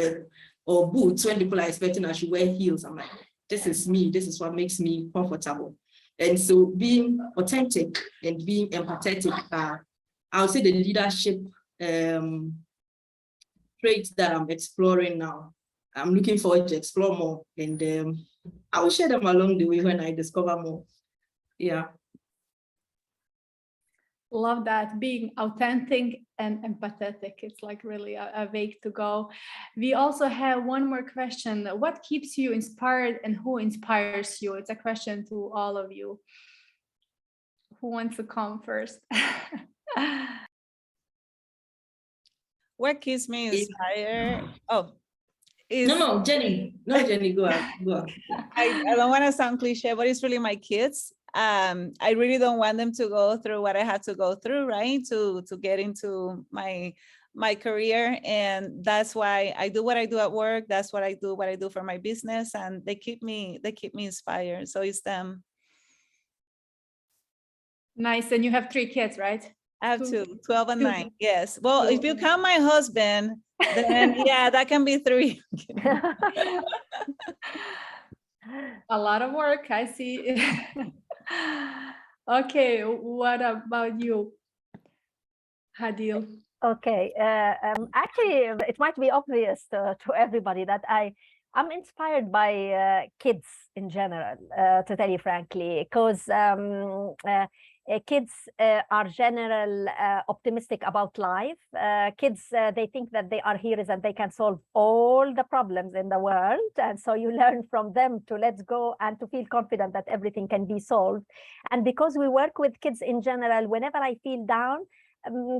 boots. When people are expecting I should wear heels, I'm like, this is me, this is what makes me comfortable. And so being authentic and being empathetic are, I would say, the leadership traits that I'm exploring now. I'm looking forward to explore more, and I will share them along the way when I discover more. Yeah. Love that, being authentic and empathetic. It's like really a way to go. We also have one more question. What keeps you inspired and who inspires you? It's a question to all of you. Who wants to come first? What keeps me inspired? No, Jennie. No, Jennie, go on. I don't want to sound cliche, but it's really my kids. I really don't want them to go through what I had to go through, right? To get into my my career, and that's why I do what I do at work. That's what I do for my business, and they keep me inspired. So it's them. Nice. And you have 3 kids, right? I have two, 12 and Two. 9. Yes. Well, if you Two. count my husband, then yeah, that can be 3. A lot of work, I see. Okay, what about you, Hadeel? Okay, actually, it might be obvious to everybody that I'm inspired by kids in general, to tell you frankly, because kids are general optimistic about life. Kids, they think that they are heroes and they can solve all the problems in the world. And so you learn from them to let go and to feel confident that everything can be solved. And because we work with kids in general, whenever I feel down,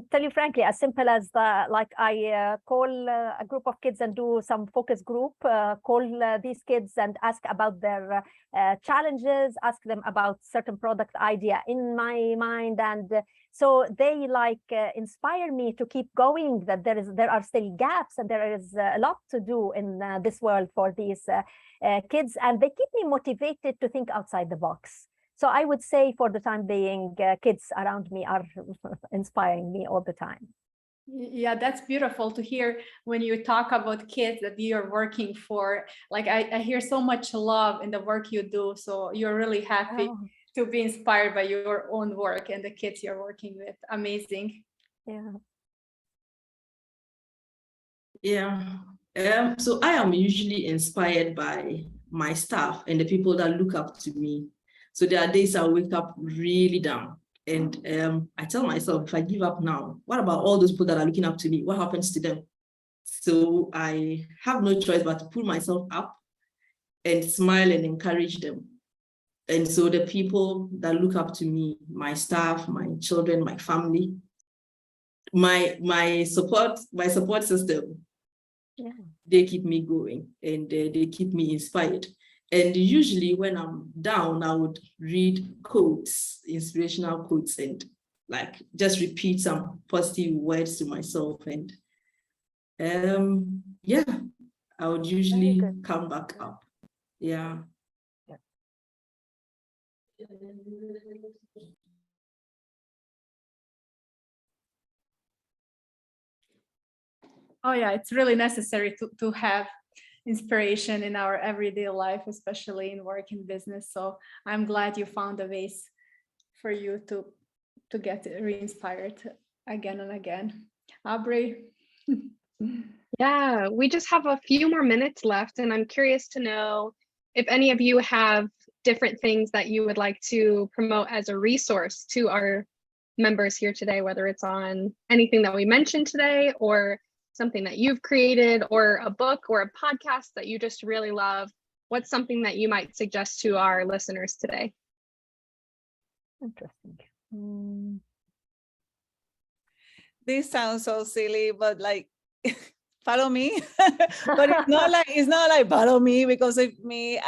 tell you frankly, as simple as I call a group of kids and do some focus group, call these kids and ask about their challenges, ask them about certain product idea in my mind, and so they inspire me to keep going, that there are still gaps and there is a lot to do in this world for these kids, and they keep me motivated to think outside the box. So I would say for the time being, kids around me are inspiring me all the time. Yeah, that's beautiful to hear when you talk about kids that you're working for. Like I hear so much love in the work you do. So you're really happy to be inspired by your own work and the kids you're working with. Amazing. Yeah. Yeah. So I am usually inspired by my staff and the people that look up to me. So there are days I wake up really down, and I tell myself, if I give up now, what about all those people that are looking up to me? What happens to them? So I have no choice but to pull myself up and smile and encourage them. And so the people that look up to me, my staff, my children, my family, my support system, they keep me going, and they keep me inspired. And usually when I'm down, I would read quotes, inspirational quotes, and just repeat some positive words to myself. And yeah, I would usually come back up. Yeah. Oh yeah, it's really necessary to have inspiration in our everyday life, especially in work and business. So I'm glad you found a ways for you to get re-inspired again and again. Aubrey. Yeah, we just have a few more minutes left, and I'm curious to know if any of you have different things that you would like to promote as a resource to our members here today, whether it's on anything that we mentioned today or something that you've created or a book or a podcast that you just really love. What's something that you might suggest to our listeners today? Interesting. This sounds so silly, but follow me. But it's not like follow me because of me.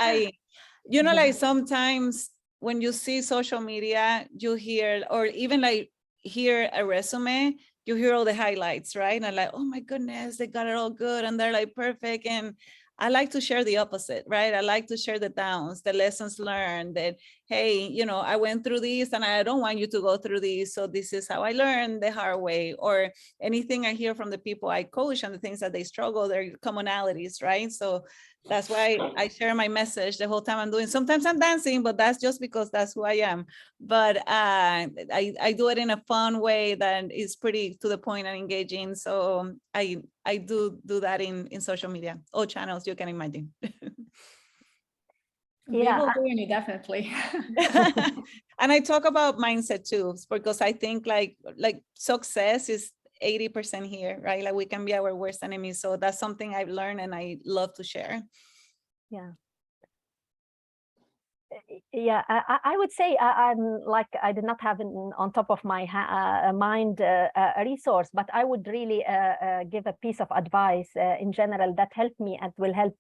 Sometimes when you see social media, you hear, or even hear a resume, you hear all the highlights, right? And I'm like, oh my goodness, they got it all good and they're perfect. And I like to share the opposite, right? I like to share the downs, the lessons learned, that, hey, I went through this and I don't want you to go through this. So this is how I learned the hard way. Or anything I hear from the people I coach and the things that they struggle, they're commonalities, right? So that's why I share my message the whole time I'm doing. Sometimes I'm dancing, but that's just because that's who I am. But I do it in a fun way that is pretty to the point and engaging. So I do that in social media, all channels you can imagine. Yeah, we will join you definitely. And I talk about mindset too, because I think like success is 80% here, right? Like we can be our worst enemy. So that's something I've learned and I love to share. Yeah. Yeah, I would say I did not have on top of my mind a resource, but I would really give a piece of advice in general that helped me and will help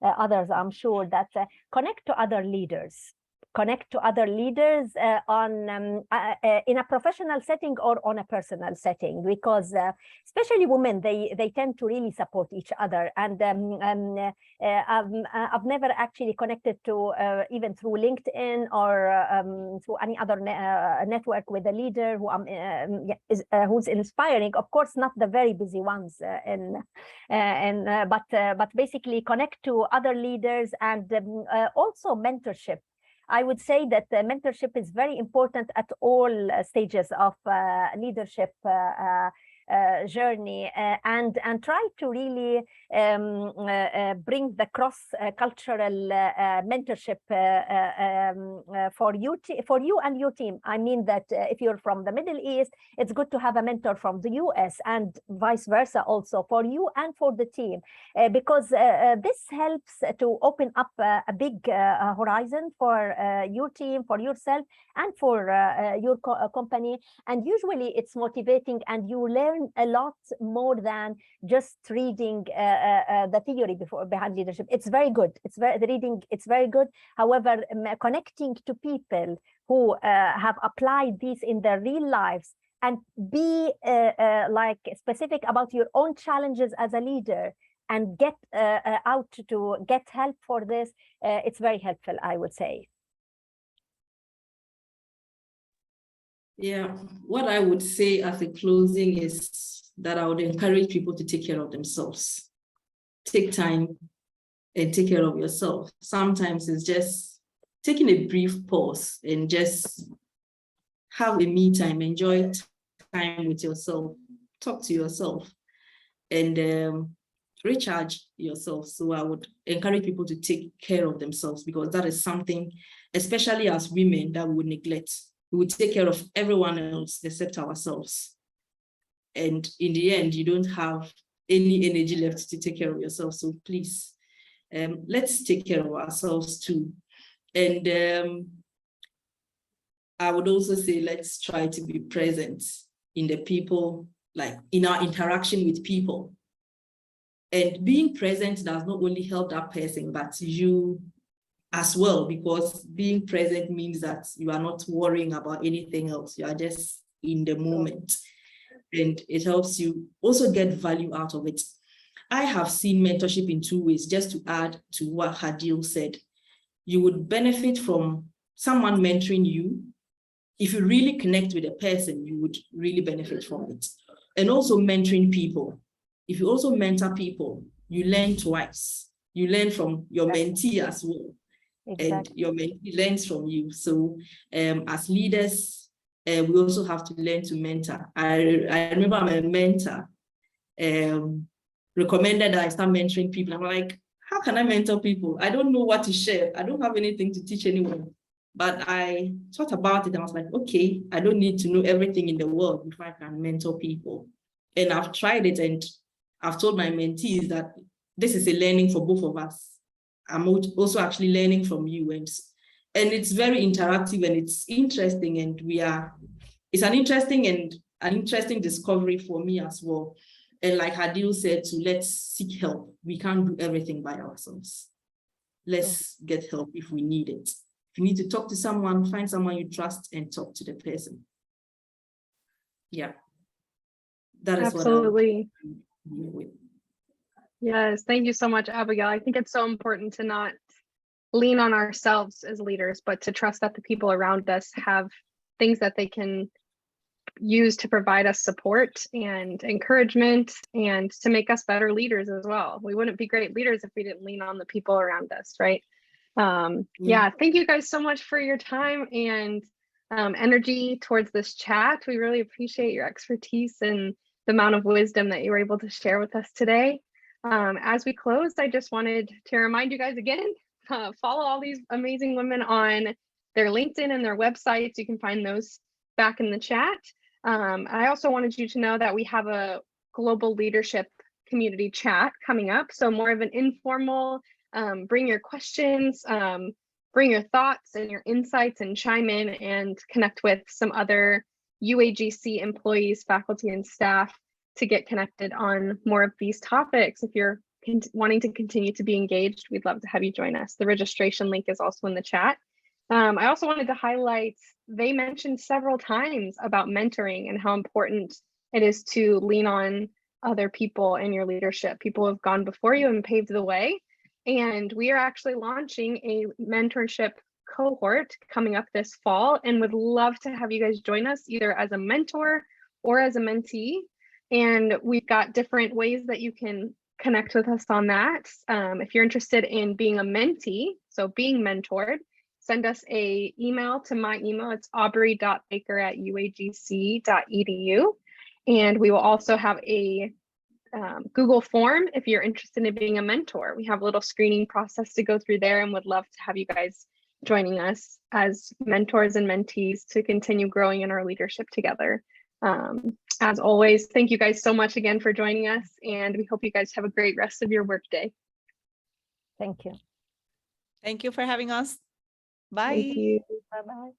others, I'm sure, that connect to other leaders. connect to other leaders in a professional setting or on a personal setting, because especially women, they tend to really support each other. And I've never actually connected to even through LinkedIn or through any other network with a leader who's inspiring. Of course, not the very busy ones, but basically connect to other leaders, and also mentorship. I would say that mentorship is very important at all stages of leadership journey, and try to really bring the cross-cultural mentorship for you and your team. I mean that if you're from the Middle East, it's good to have a mentor from the US, and vice versa also for you and for the team, because this helps to open up a big horizon for your team, for yourself, and for your company. And usually it's motivating, and you learn a lot more than just reading the theory behind leadership. It's very good. It's very good. However, connecting to people who have applied these in their real lives, and be like specific about your own challenges as a leader, and get out to get help for this, it's very helpful, I would say. Yeah, what I would say as a closing is that I would encourage people to take care of themselves. Take time and take care of yourself. Sometimes it's just taking a brief pause and just have a me time, enjoy time with yourself, talk to yourself, and recharge yourself. So I would encourage people to take care of themselves, because that is something, especially as women, that we would neglect. We would take care of everyone else except ourselves. And in the end, you don't have any energy left to take care of yourself. So please, let's take care of ourselves too. And I would also say, let's try to be present in the people, like in our interaction with people. And being present does not only help that person, but you as well, because being present means that you are not worrying about anything else. You are just in the moment, and it helps you also get value out of it. I have seen mentorship in two ways, just to add to what Hadeel said. You would benefit from someone mentoring you. If you really connect with a person, you would really benefit from it. And also mentoring people. If you also mentor people, you learn twice. You learn from your mentee as well. Exactly. And your mentee learns from you. So as leaders, we also have to learn to mentor. I remember my mentor recommended that I start mentoring people. I'm like, how can I mentor people? I don't know what to share. I don't have anything to teach anyone. But I thought about it and I was like, okay, I don't need to know everything in the world before I can mentor people. And I've tried it, and I've told my mentees that this is a learning for both of us. I'm also actually learning from you, and it's very interactive and it's interesting, and it's an interesting discovery for me as well. And like Hadeel said, let's seek help. We can't do everything by ourselves. Let's get help if we need it. If you need to talk to someone, find someone you trust and talk to the person. Yeah, that is absolutely. What I would. Yes, thank you so much, Abigail. I think it's so important to not lean on ourselves as leaders, but to trust that the people around us have things that they can use to provide us support and encouragement, and to make us better leaders as well. We wouldn't be great leaders if we didn't lean on the people around us, right? Yeah, thank you guys so much for your time and energy towards this chat. We really appreciate your expertise and the amount of wisdom that you were able to share with us today. As we close, I just wanted to remind you guys again, follow all these amazing women on their LinkedIn and their websites. You can find those back in the chat. I also wanted you to know that we have a global leadership community chat coming up. So more of an informal, bring your questions, bring your thoughts and your insights, and chime in and connect with some other UAGC employees, faculty, and staff to get connected on more of these topics. If you're wanting to continue to be engaged, we'd love to have you join us. The registration link is also in the chat. I also wanted to highlight, they mentioned several times about mentoring and how important it is to lean on other people in your leadership. People have gone before you and paved the way. And we are actually launching a mentorship cohort coming up this fall and would love to have you guys join us either as a mentor or as a mentee. And we've got different ways that you can connect with us on that. If you're interested in being a mentee, so being mentored, send us a email to my email. It's aubrey.baker@uagc.edu. And we will also have a Google form if you're interested in being a mentor. We have a little screening process to go through there and would love to have you guys joining us as mentors and mentees to continue growing in our leadership together. As always, thank you guys so much again for joining us, and we hope you guys have a great rest of your workday. Thank you. Thank you for having us. Bye. Thank you. Bye-bye.